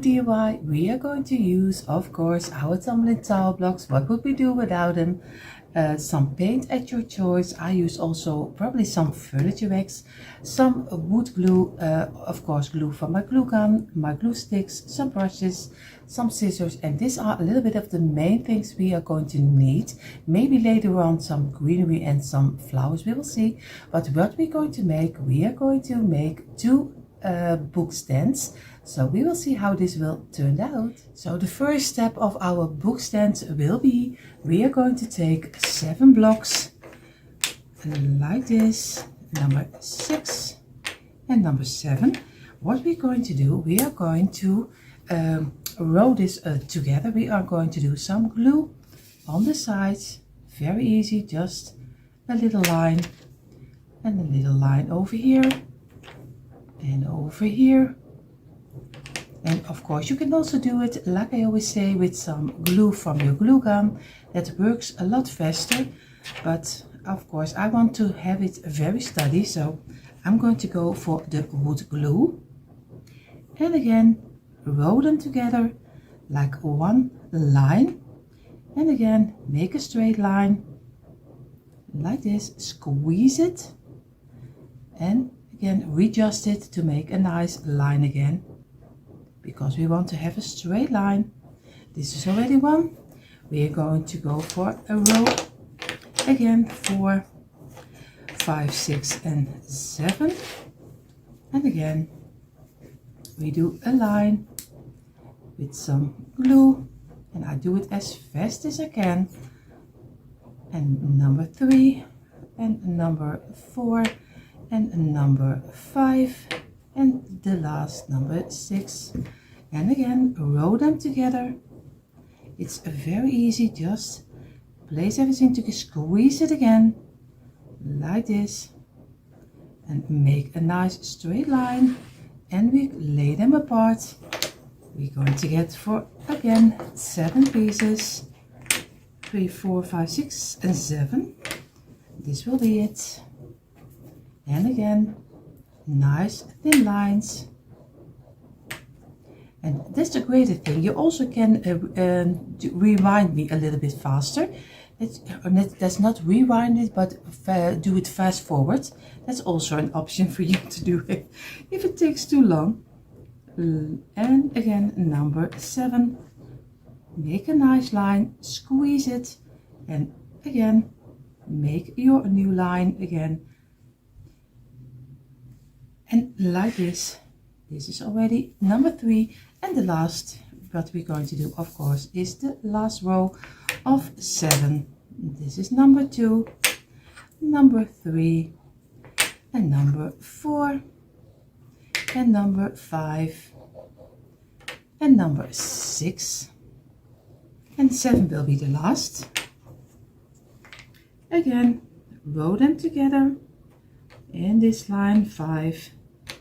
DIY, we are going to use, of course, our tumbling tile blocks. What would we do without them? Some paint at your choice. I use also probably some furniture wax, some wood glue, of course glue from my glue gun, my glue sticks, some brushes, some scissors, and these are a little bit of the main things we are going to need. Maybe later on some greenery and some flowers, we will see. But what we're going to make, we are going to make two book stands. So we will see how this will turn out. So the first step of our book stands will be, we are going to take 7 blocks like this, number 6 and number 7. What we're going to do, we are going to roll this together. We are going to do some glue on the sides. Very easy, just a little line and a little line over here and over here. And of course you can also do it, like I always say, with some glue from your glue gun. That works a lot faster, but of course I want to have it very steady, so I'm going to go for the wood glue. And again, roll them together like one line. And again, make a straight line like this, squeeze it, and again readjust it to make a nice line again, because we want to have a straight line. This is already one. We are going to go for a row again, 4, 5, 6 and 7, and again we do a line with some glue, and I do it as fast as I can. And number 3 and number 4 and number 5 and the last number 6, and again roll them together. It's very easy, just place everything together, squeeze it again like this and make a nice straight line, and we lay them apart. We're going to get for again 7 pieces, 3, 4, 5, 6 and 7. This will be it. And again, nice thin lines. And that's the great thing. You also can rewind me a little bit faster. That's not rewind it, but do it fast forward. That's also an option for you to do it if it takes too long. And again, number 7. Make a nice line, squeeze it, and again make your new line again. And like this. This is already number 3, and the last, what we're going to do, of course, is the last row of 7. This is number 2, number 3, and number 4, and number 5, and number 6, and 7 will be the last. Again, row them together in this line, 5,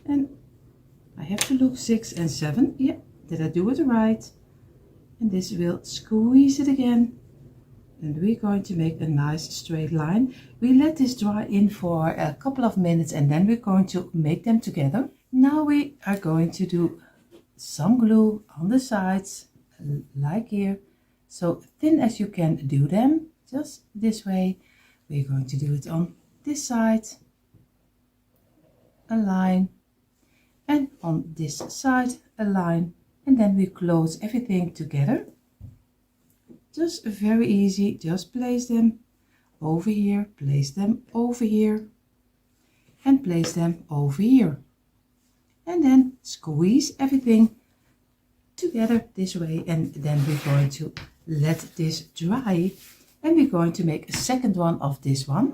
and I have to look 6 and 7. Yeah, did I do it right? And this will squeeze it again, and we're going to make a nice straight line. We let this dry in for a couple of minutes, and then we're going to make them together. Now we are going to do some glue on the sides, like here, so thin as you can do them, just this way. We're going to do it on this side, a line, and on this side a line, and then we close everything together. Just very easy, just place them over here, place them over here, and place them over here, and then squeeze everything together this way. And then we're going to let this dry, and we're going to make a second one of this one.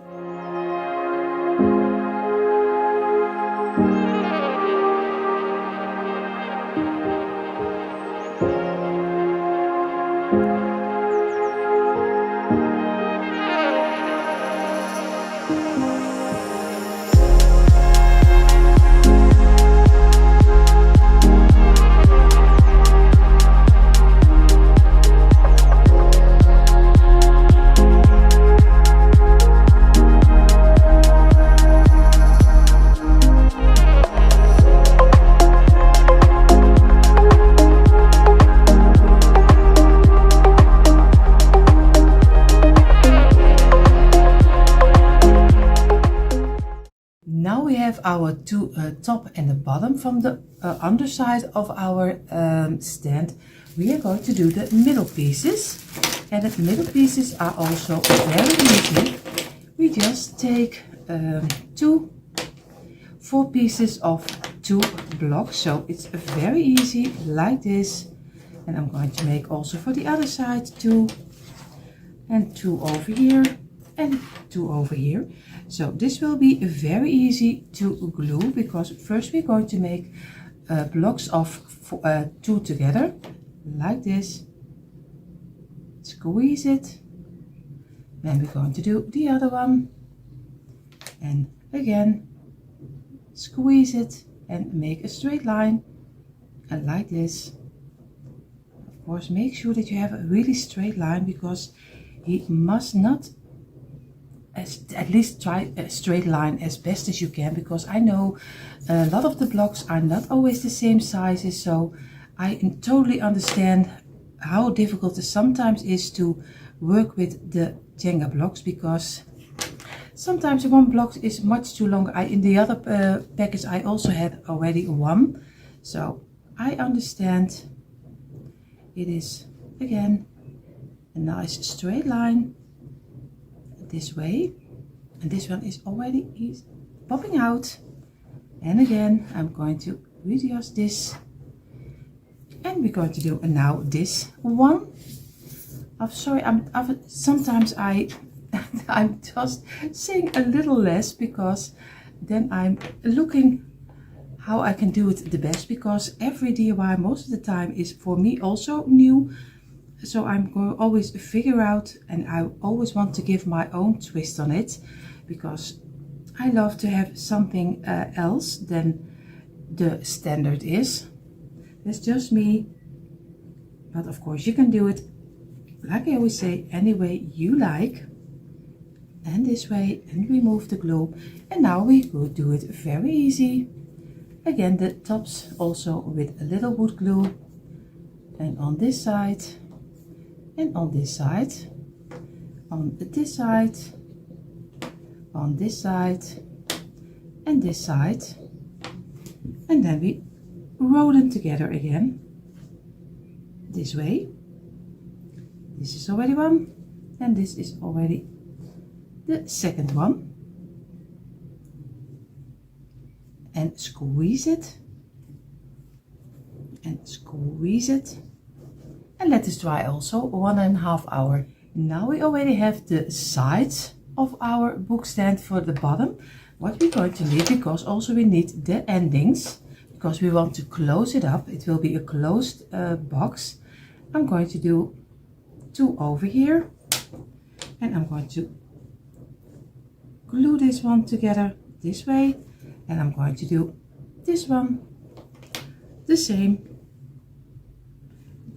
have our two top and the bottom from the underside of our stand, we are going to do the middle pieces. And the middle pieces are also very easy. We just take 4 pieces of 2 blocks, so it's very easy, like this. And I'm going to make also for the other side 2, and 2 over here, and 2 over here. So this will be very easy to glue, because first we're going to make blocks of 2 together, like this. Squeeze it. Then we're going to do the other one, and again squeeze it and make a straight line, and like this. Of course, make sure that you have a really straight line, because you must not, at least try a straight line as best as you can, because I know a lot of the blocks are not always the same sizes, so I totally understand how difficult it sometimes is to work with the Jenga blocks, because sometimes one block is much too long. In the other package I also had already one, so I understand. It is again a nice straight line this way, and this one is already popping out. And again I'm going to readjust this, and we're going to do now this one. I'm sorry, sometimes I'm just saying a little less, because then I'm looking how I can do it the best, because every DIY most of the time is for me also new. So I'm going to always figure out, and I always want to give my own twist on it, because I love to have something else than the standard is. That's just me. But of course you can do it, like I always say, any way you like. And this way, and remove the glue. And now we could do it very easy. Again, the tops also with a little wood glue. And on this side, and on this side, on this side, on this side, and this side. And then we roll them together again, this way. This is already one, and this is already the second one. And squeeze it, and squeeze it, and let this dry also 1.5 hours. Now we already have the sides of our book stand for the bottom. What we're going to need, because also we need the endings, because we want to close it up. It will be a closed box. I'm going to do 2 over here, and I'm going to glue this one together this way, and I'm going to do this one the same.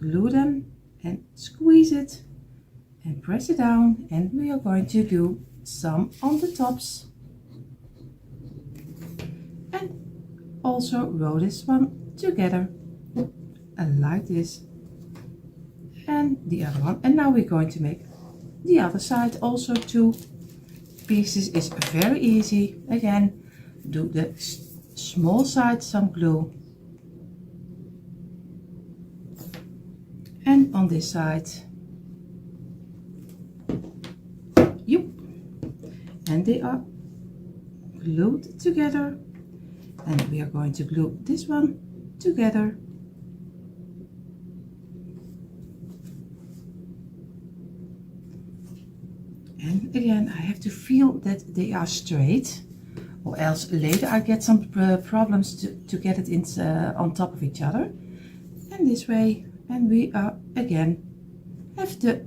Glue them and squeeze it and press it down, and we are going to do some on the tops, and also roll this one together, and like this, and the other one. And now we're going to make the other side also 2 pieces. Is very easy. Again, do the small side some glue, and on this side, and they are glued together, and we are going to glue this one together. And again, I have to feel that they are straight, or else later I get some problems to get it in, on top of each other. And this way, and we are again have the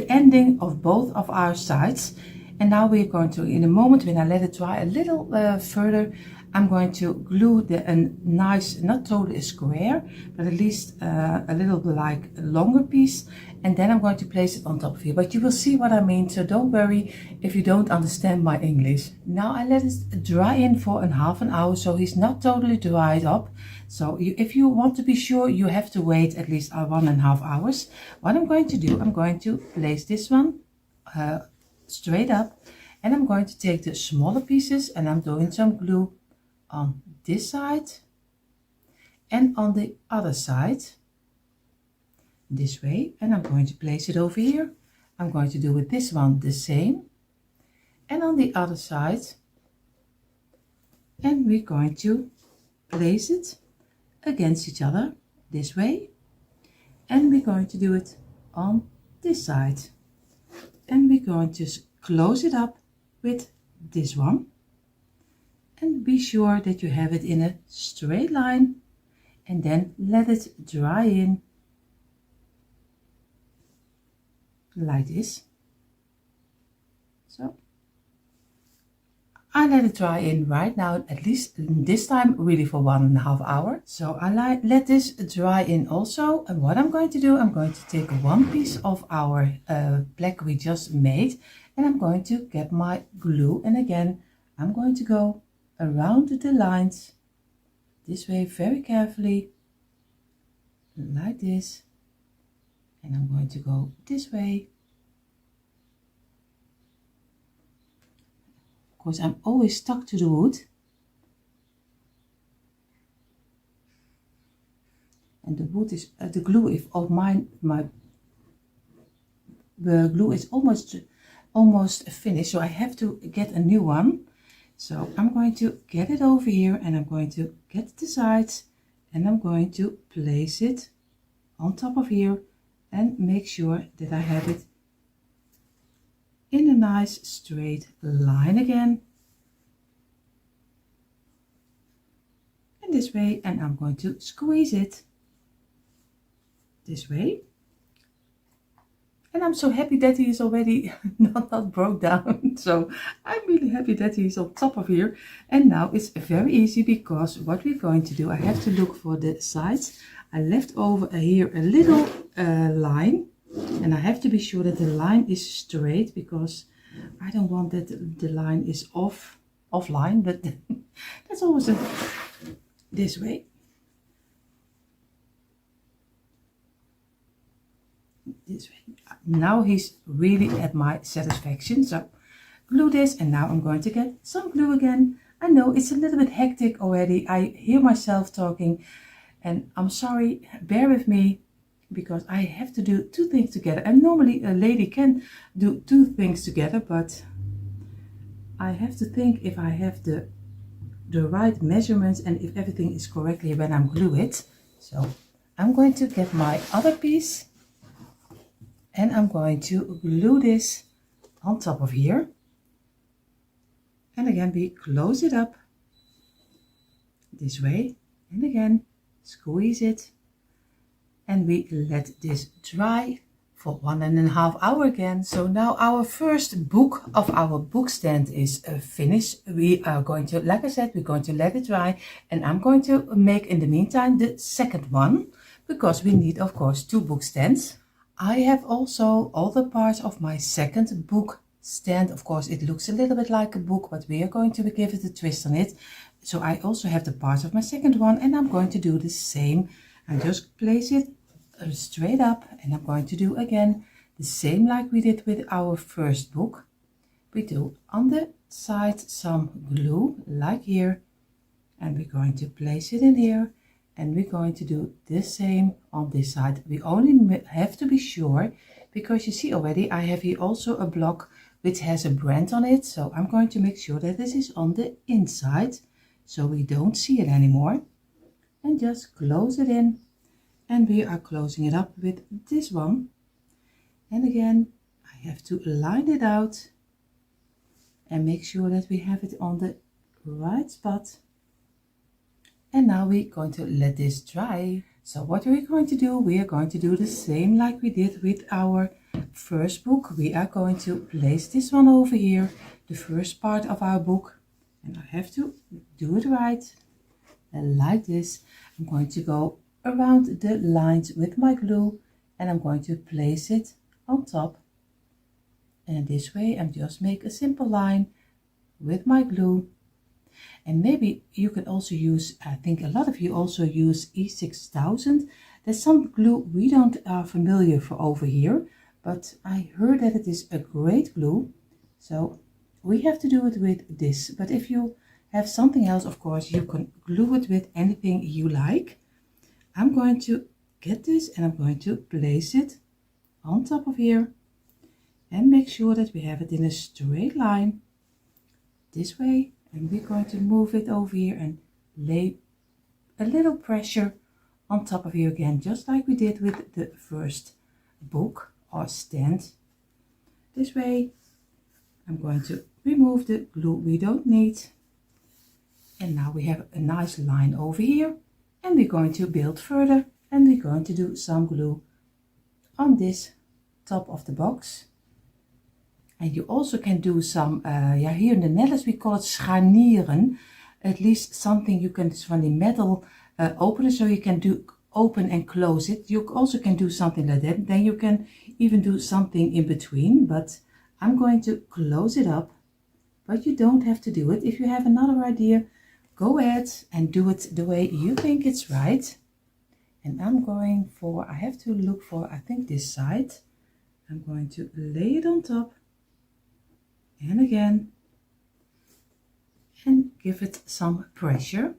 ending of both of our sides. And now we're going to, in a moment when I let it dry a little further, I'm going to glue a nice, not totally a square, but at least a little like a longer piece, and then I'm going to place it on top of here. But you will see what I mean, so don't worry if you don't understand my English. Now I let it dry in for half an hour, so he's not totally dried up. So if you want to be sure, you have to wait at least 1.5 hours. What I'm going to do, I'm going to place this one straight up, And I'm going to take the smaller pieces and I'm doing some glue on this side and on the other side this way, and I'm going to place it over here. I'm going to do with this one the same and on the other side, and we're going to place it against each other this way, and we're going to do it on this side, and we're going to close it up with this one, and be sure that you have it in a straight line, and then let it dry in like this. So I let it dry in right now, at least this time really for 1.5 hours. So I let this dry in also, and what I'm going to do, I'm going to take one piece of our black we just made, and I'm going to get my glue, and again I'm going to go around the lines this way very carefully like this, and I'm going to go this way. Of course, I'm always stuck to the wood, and the wood is the glue is of mine. The glue is almost finished, so I have to get a new one. So I'm going to get it over here, and I'm going to get the sides, and I'm going to place it on top of here and make sure that I have it in a nice straight line again, and this way, and I'm going to squeeze it this way. And I'm so happy that he is already not broke down. So I'm really happy that he is on top of here. And now it's very easy, because what we're going to do, I have to look for the sides. I left over here a little line, and I have to be sure that the line is straight, because I don't want that the line is offline, but that's always this way. This way. Now he's really at my satisfaction. So glue this, and now I'm going to get some glue again. I know it's a little bit hectic already. I hear myself talking, and I'm sorry, bear with me, because I have to do two things together. And normally a lady can do two things together, but I have to think if I have the right measurements and if everything is correctly when I'm glue it. So I'm going to get my other piece, and I'm going to glue this on top of here, and again we close it up this way, and again squeeze it, and we let this dry for 1.5 hours again. So now our first book of our book stand is finished. We are going to, like I said, we're going to let it dry, and I'm going to make in the meantime the second one, because we need of course 2 book stands. I have also all the parts of my second book stand. Of course it looks a little bit like a book, but we are going to give it a twist on it. So I also have the parts of my second one, and I'm going to do the same. I just place it straight up, and I'm going to do again the same like we did with our first book. We do on the side some glue like here, and we're going to place it in here, and we're going to do the same on this side. We only have to be sure, because you see already I have here also a block which has a brand on it, so I'm going to make sure that this is on the inside so we don't see it anymore, and just close it in. And we are closing it up with this one, and again I have to line it out and make sure that we have it on the right spot. And now we're going to let this dry. So what we're going to do, we are going to do the same like we did with our first book. We are going to place this one over here, the first part of our book, and I have to do it right, and like this. I'm going to go around the lines with my glue, and I'm going to place it on top, and this way I'm just make a simple line with my glue. And maybe you can also use, I think a lot of you also use E6000. There's some glue we don't are familiar for over here, but I heard that it is a great glue. So we have to do it with this, but if you have something else, of course, you can glue it with anything you like. I'm going to get this and I'm going to place it on top of here and make sure that we have it in a straight line this way, and we're going to move it over here and lay a little pressure on top of here again, just like we did with the first book or stand. This way. I'm going to remove the glue we don't need, and now we have a nice line over here, and we're going to build further, and we're going to do some glue on this top of the box. And you also can do some, here in the Netherlands we call it scharnieren, at least something you can, from the metal opener, so you can do open and close it. You also can do something like that, then you can even do something in between, but I'm going to close it up, but you don't have to do it. If you have another idea, go ahead and do it the way you think it's right. And I'm going for, I have to look for, I think this side. I'm going to lay it on top and again, and give it some pressure.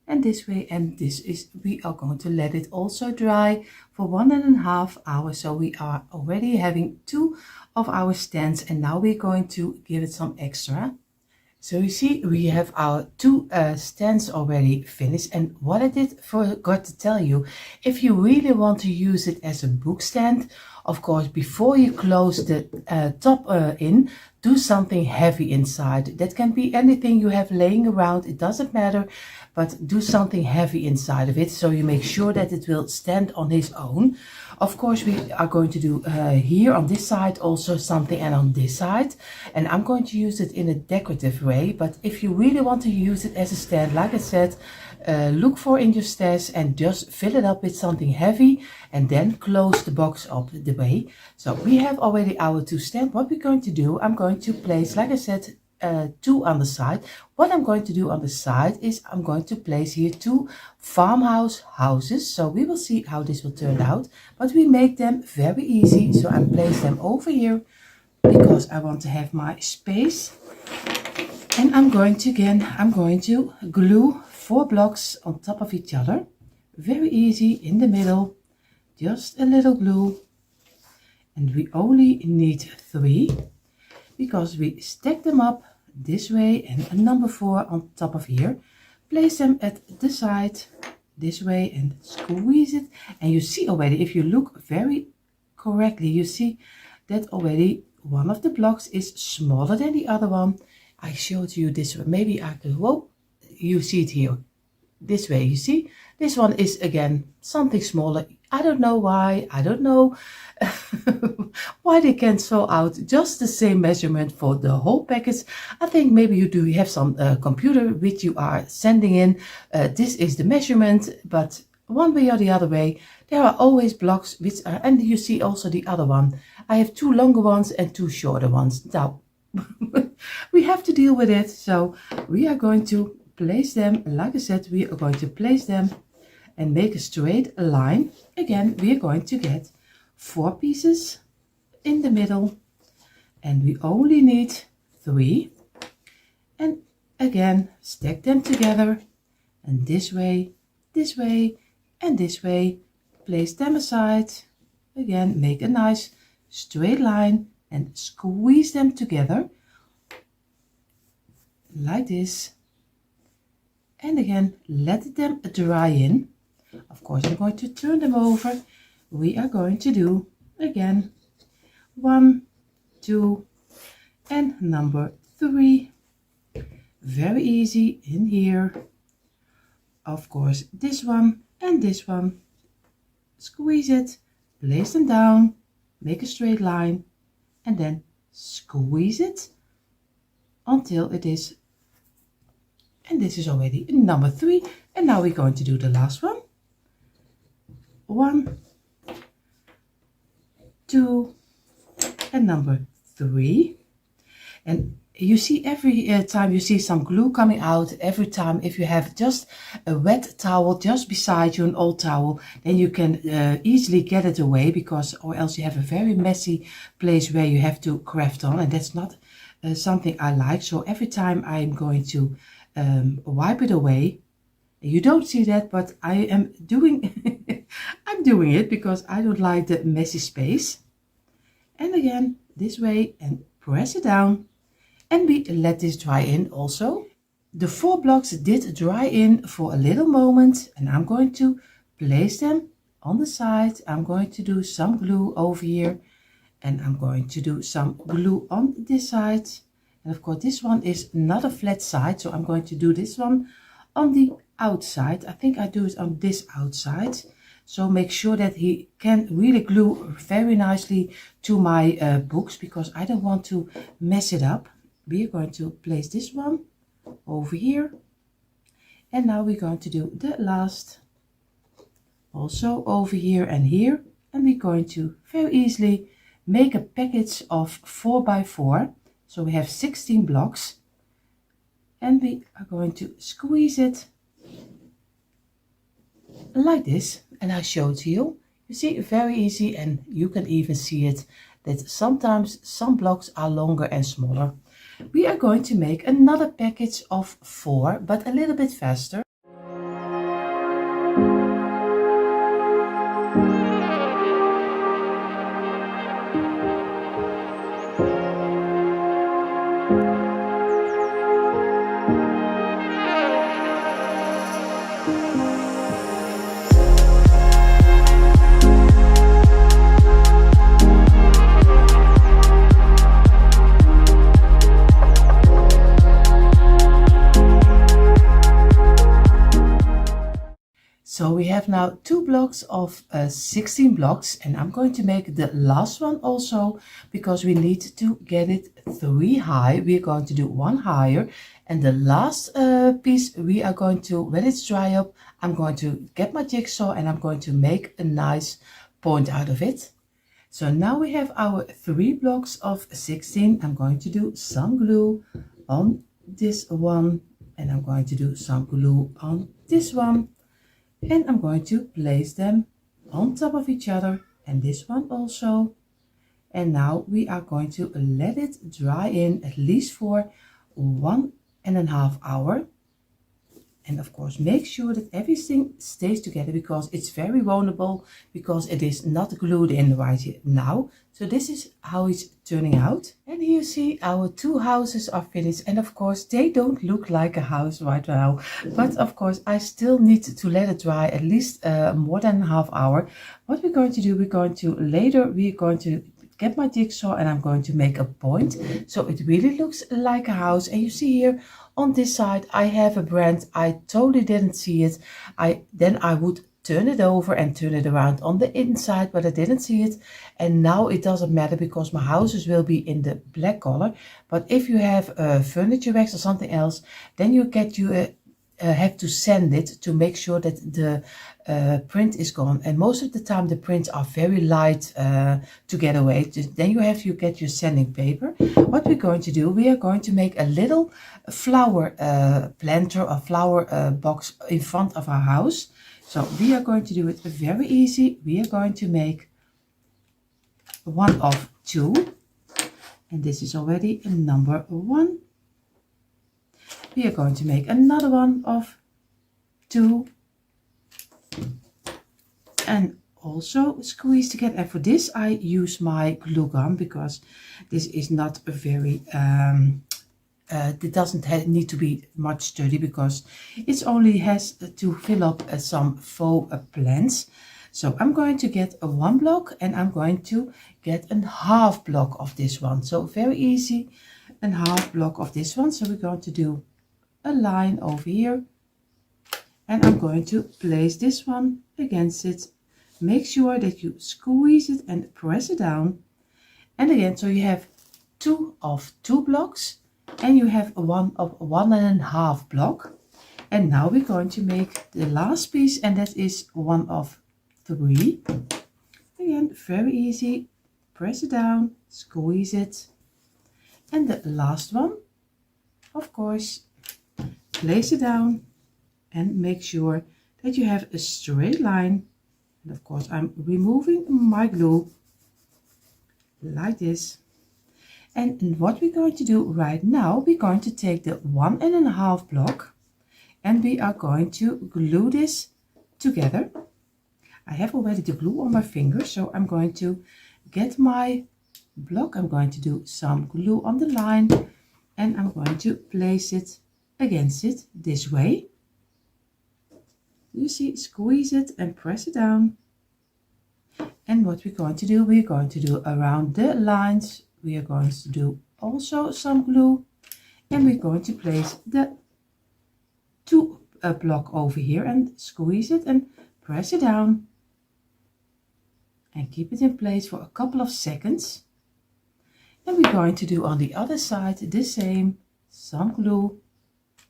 And this way, and this is, we are going to let it also dry for 1.5 hours. So we are already having 2 of our stands, and now we're going to give it some extra. So you see, we have our 2 stands already finished. And what I forgot to tell you, if you really want to use it as a book stand, of course, before you close the top in, do something heavy inside. That can be anything you have laying around, it doesn't matter, but do something heavy inside of it, so you make sure that it will stand on its own. Of course, we are going to do here on this side also something, and on this side, and I'm going to use it in a decorative way. But if you really want to use it as a stand, like I said, look for in your stash and just fill it up with something heavy, and then close the box up the way. So we have already our 2 stands. What we're going to do, I'm going to place, like I said, 2 on the side. What I'm going to do on the side is I'm going to place here 2 farmhouse houses. So we will see how this will turn out, but we make them very easy. So I place them over here because I want to have my space. And I'm going to glue 4 blocks on top of each other. Very easy in the middle, just a little glue. And we only need 3 because we stack them up this way, and a number 4 on top of here. Place them at the side this way and squeeze it. And you see already, if you look very correctly, you see that already one of the blocks is smaller than the other one. I showed you this one. Maybe I could, whoa, you see it here. This way, you see, this one is again something smaller. I don't know why. I don't know why they can't throw out just the same measurement for the whole package. I think maybe you have some computer which you are sending in. This is the measurement, but one way or the other way, there are always blocks which are, and you see also the other one. I have 2 longer ones and 2 shorter ones. Now, we have to deal with it. So we are going to place them, like I said, we are going to place them and make a straight line. Again, we are going to get 4 pieces in the middle, and we only need 3. And again, stack them together, and this way, and this way. Place them aside. Again, make a nice straight line and squeeze them together like this. And again, let them dry in. Of course, I'm going to turn them over. We are going to do again 1, 2, and number 3. Very easy in here. Of course, this one and this one. Squeeze it, place them down, make a straight line, and then squeeze it until it is, and this is already number 3. And now we're going to do the last one. 1, 2, and number 3. And you see every time you see some glue coming out, every time if you have just a wet towel just beside you, an old towel, then you can easily get it away, because or else you have a very messy place where you have to craft on, and that's not something I like. So every time I'm going to wipe it away. You don't see that, but I am doing I'm doing it because I don't like the messy space. And again, this way, and press it down, and we let this dry in also. The 4 blocks did dry in for a little moment, and I'm going to place them on the side. I'm going to do some glue over here, and I'm going to do some glue on this side. And of course this one is not a flat side, so I'm going to do this one on the outside. I think I do it on this outside, so make sure that he can really glue very nicely to my books, because I don't want to mess it up. We are going to place this one over here, and now we're going to do the last also over here and here, and we're going to very easily make a package of 4 by 4. So we have 16 blocks, and we are going to squeeze it like this, and I show it to you. You see, very easy, and you can even see it that sometimes some blocks are longer and smaller. We are going to make another package of 4, but a little bit faster. So we have now 2 blocks of 16 blocks, and I'm going to make the last one also, because we need to get it 3 high. We are going to do 1 higher, and the last piece we are going to, when it's dry up, I'm going to get my jigsaw and I'm going to make a nice point out of it. So now we have our 3 blocks of 16. I'm going to do some glue on this one, and I'm going to do some glue on this one. And I'm going to place them on top of each other, and this one also. And now we are going to let it dry in at least for 1.5 hours. And of course make sure that everything stays together, because it's very vulnerable, because it is not glued in right now. So this is how it's turning out. And here you see our 2 houses are finished, and of course they don't look like a house right now, but of course I still need to let it dry at least more than a half hour. What we're going to do, we're going to get my jigsaw, and I'm going to make a point so it really looks like a house. And you see here on this side I have a brand. I totally didn't see it. Then I would turn it over and turn it around on the inside, but I didn't see it. And now it doesn't matter, because my houses will be in the black color. But if you have furniture wax or something else, then you have to sand it to make sure that the print is gone. And most of the time the prints are very light to get away. Then you have to get your sanding paper. What we're going to do, we are going to make a little flower planter or flower box in front of our house. So we are going to do it very easy. We are going to make 1 of 2, and this is already number 1. We are going to make another one of 2, and also squeeze together. And for this I use my glue gun, because this is not a very it doesn't need to be much sturdy, because it only has to fill up some faux plants. So I'm going to get a 1 block, and I'm going to get a half block of this one. So very easy, a half block of this one. So we're going to do a line over here, and I'm going to place this one against it. Make sure that you squeeze it and press it down. And again, so you have 2 of 2 blocks, and you have 1 of 1.5 block. And now we're going to make the last piece, and that is 1 of 3. Again, very easy. Press it down, squeeze it. And the last one, of course, place it down and make sure that you have a straight line. And of course I'm removing my glue like this. And what we're going to do right now, we're going to take the 1.5 block and we are going to glue this together. I have already the glue on my finger, so I'm going to get my block. I'm going to do some glue on the line and I'm going to place it against it this way. You see, squeeze it and press it down. And what we're going to do, we're going to do around the lines, we are going to do also some glue, and we're going to place the 2 block over here and squeeze it and press it down and keep it in place for a couple of seconds. And we're going to do on the other side the same, some glue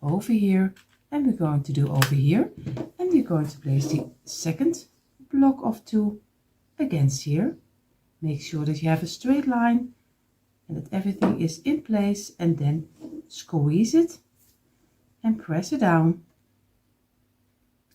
over here, and we're going to do over here, and we're going to place the second block of 2 against here. Make sure that you have a straight line and that everything is in place, and then squeeze it and press it down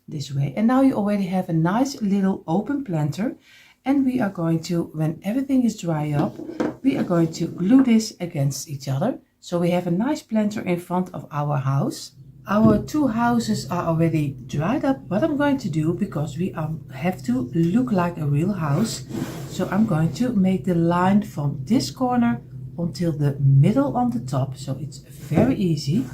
this way. And now you already have a nice little open planter, and we are going to, when everything is dry up, we are going to glue this against each other, so we have a nice planter in front of our house. Our 2 houses are already dried up. What I'm going to do, because we have to look like a real house, so I'm going to make the line from this corner until the middle on the top, so it's very easy.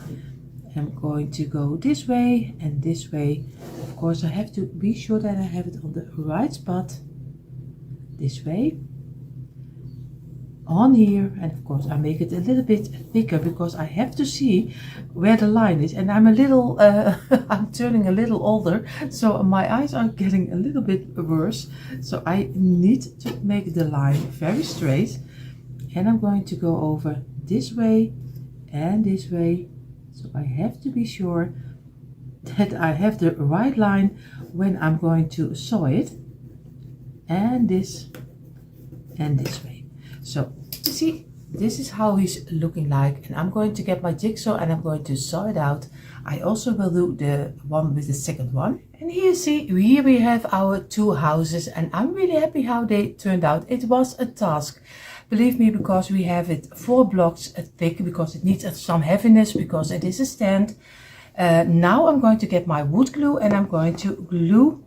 I'm going to go this way and this way. Of course, I have to be sure that I have it on the right spot. This way, on here, and of course I make it a little bit thicker because I have to see where the line is, and I'm a little I'm turning a little older, so my eyes are getting a little bit worse, so I need to make the line very straight. And I'm going to go over this way and this way, so I have to be sure that I have the right line when I'm going to sew it, and this way. So you see, this is how he's looking like, and I'm going to get my jigsaw and I'm going to sew it out. I also will do the one with the second one. And here you see, here we have our 2 houses, and I'm really happy how they turned out. It was a task, believe me, because we have it 4 blocks thick, because it needs some heaviness, because it is a stand. Now I'm going to get my wood glue and I'm going to glue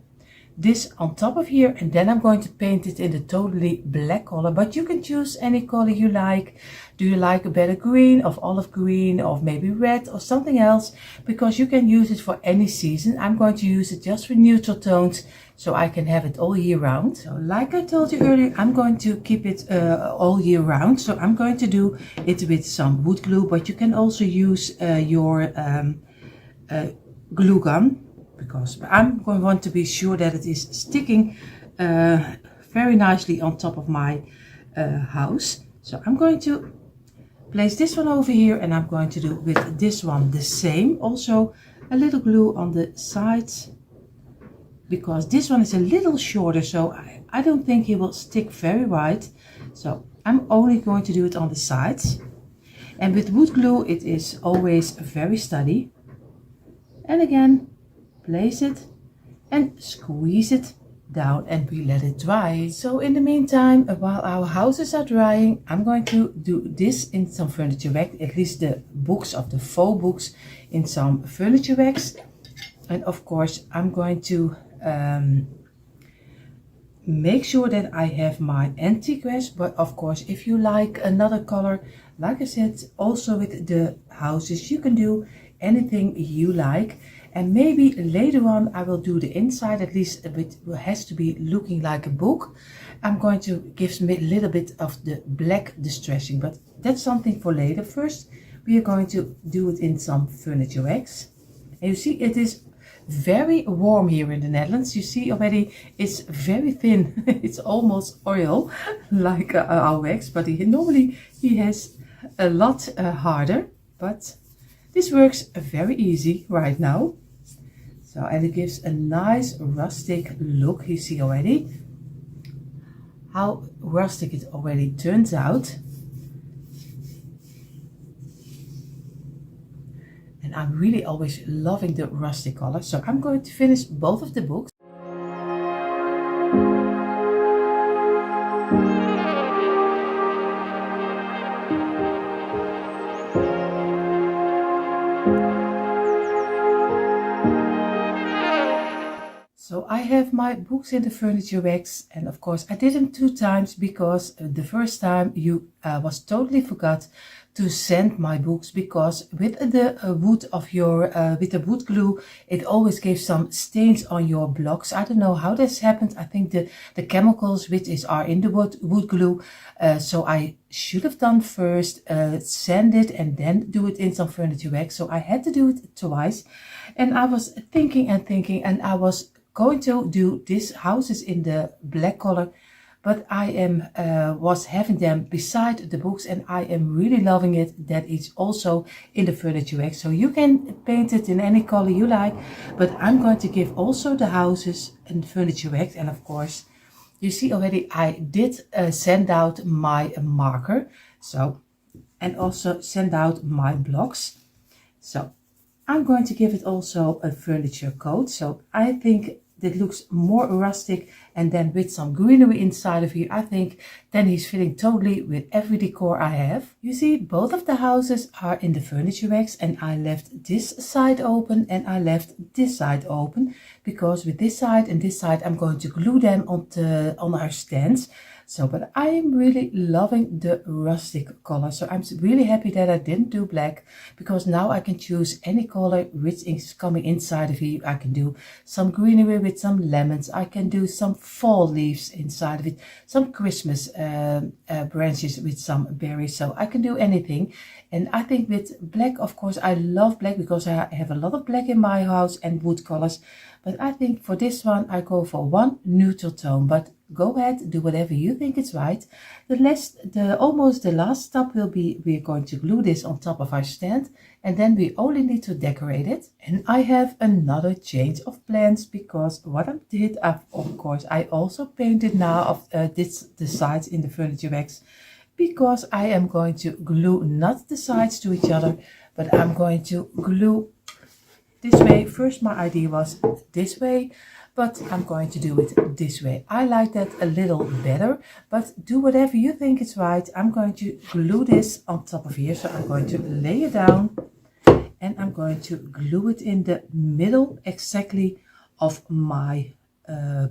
this on top of here, and then I'm going to paint it in the totally black color, but you can choose any color you like. Do you like a better green, of olive green, or maybe red or something else, because you can use it for any season. I'm going to use it just for neutral tones, so I can have it all year round. So like I told you earlier, I'm going to keep it all year round, so I'm going to do it with some wood glue, but you can also use your glue gun, because I'm going to want to be sure that it is sticking very nicely on top of my house. So I'm going to place this one over here, and I'm going to do with this one the same. Also a little glue on the sides, because this one is a little shorter, so I don't think it will stick very right. So I'm only going to do it on the sides. And with wood glue, it is always very steady. And again, place it and squeeze it down, and we let it dry. So in the meantime, while our houses are drying, I'm going to do this in some furniture wax, at least the books of the faux books in some furniture wax. And of course I'm going to make sure that I have my antique wax, but of course if you like another color, like I said, also with the houses you can do anything you like. And maybe later on I will do the inside, at least a bit, it has to be looking like a book. I'm going to give a little bit of the black distressing, but that's something for later. First we are going to do it in some furniture wax. And you see, it is very warm here in the Netherlands. You see already it's very thin. It's almost oil like our wax, but normally he has a lot harder, but this works very easy right now. So, and it gives a nice rustic look. You see already how rustic it already turns out. And I'm really always loving the rustic color. So I'm going to finish both of the books. So I have my books in the furniture racks, and of course I did them 2 times because the first time you was totally forgot to sand my books, because with the wood of your with the wood glue it always gives some stains on your blocks. I don't know how this happened. I think the chemicals which are in the wood glue, so I should have done first sand it and then do it in some furniture wax. So I had to do it twice, and I was thinking and I was going to do these houses in the black color, but I was having them beside the books, and I am really loving it that it's also in the furniture wax. So you can paint it in any color you like, but I'm going to give also the houses in furniture wax. And of course you see already I did send out my marker, so, and also send out my blocks. So I'm going to give it also a furniture coat. So I think that looks more rustic, and then with some greenery inside of here, I think then he's fitting totally with every decor I have. You see, both of the houses are in the furniture racks, and I left this side open and I left this side open, because with this side and this side I'm going to glue them on our stands. So, but I am really loving the rustic color. So I'm really happy that I didn't do black, because now I can choose any color which is coming inside of here. I can do some greenery with some lemons. I can do some fall leaves inside of it, some Christmas branches with some berries. So I can do anything. And I think with black, of course, I love black because I have a lot of black in my house and wood colors. But I think for this one, I go for one neutral tone. But go ahead, do whatever you think is right. Almost the last step will be, we're going to glue this on top of our stand, and then we only need to decorate it. And I have another change of plans, because what I did, of course, I also painted now of the sides in the furniture racks, because I am going to glue not the sides to each other, but I'm going to glue this way. First my idea was this way, but I'm going to do it this way. I like that a little better, but do whatever you think is right. I'm going to glue this on top of here. So I'm going to lay it down, and I'm going to glue it in the middle exactly of my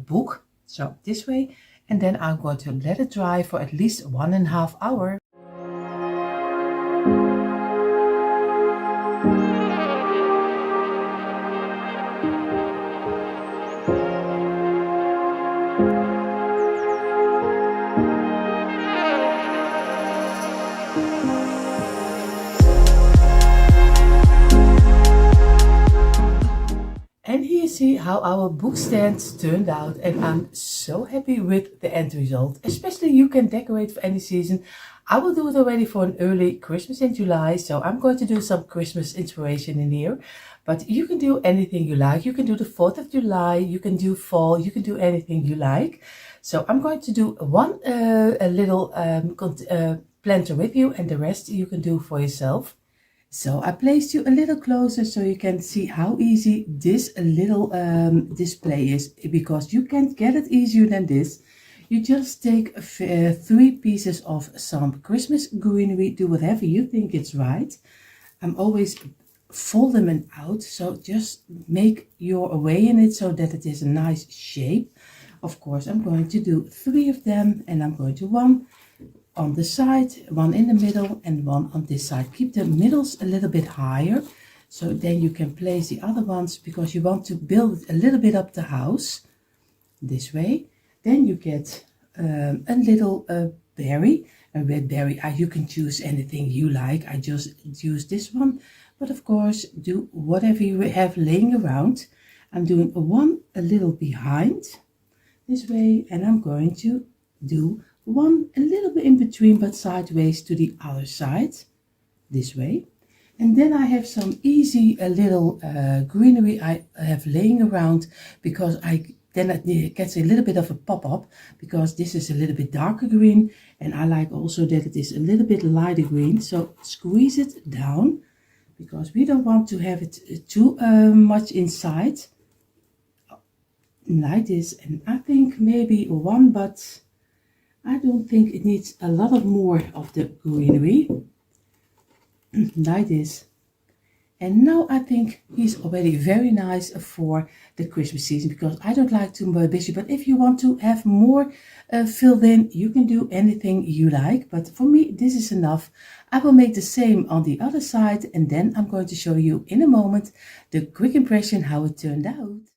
book. So this way, and then I'm going to let it dry for at least 1.5 hours. And here you see how our book stands turned out, and I'm so happy with the end result. Especially you can decorate for any season. I will do it already for an early Christmas in July, so I'm going to do some Christmas inspiration in here. But you can do anything you like. You can do the 4th of July, you can do fall, you can do anything you like. So I'm going to do one a little planter with you, and the rest you can do for yourself. So I placed you a little closer so you can see how easy this little display is, because you can't get it easier than this. You just take 3 pieces of some Christmas greenery, do whatever you think is right. I'm always fold them out, so just make your way in it so that it is a nice shape. Of course, I'm going to do 3 of them, and I'm going to one on the side, one in the middle, and one on this side. Keep the middles a little bit higher, so then you can place the other ones, because you want to build a little bit up the house this way. Then you get a little berry, a red berry. You can choose anything you like. I just use this one, but of course do whatever you have laying around. I'm doing one a little behind this way, and I'm going to do one a little bit in between, but sideways to the other side this way. And then I have some easy little greenery I have laying around, because then it gets a little bit of a pop-up, because this is a little bit darker green, and I like also that it is a little bit lighter green. So squeeze it down, because we don't want to have it too much inside, like this. And I think maybe one, but I don't think it needs a lot of more of the greenery, like this. And now I think he's already very nice for the Christmas season, because I don't like too busy. But if you want to have more filled in, you can do anything you like. But for me, this is enough. I will make the same on the other side, and then I'm going to show you in a moment the quick impression how it turned out.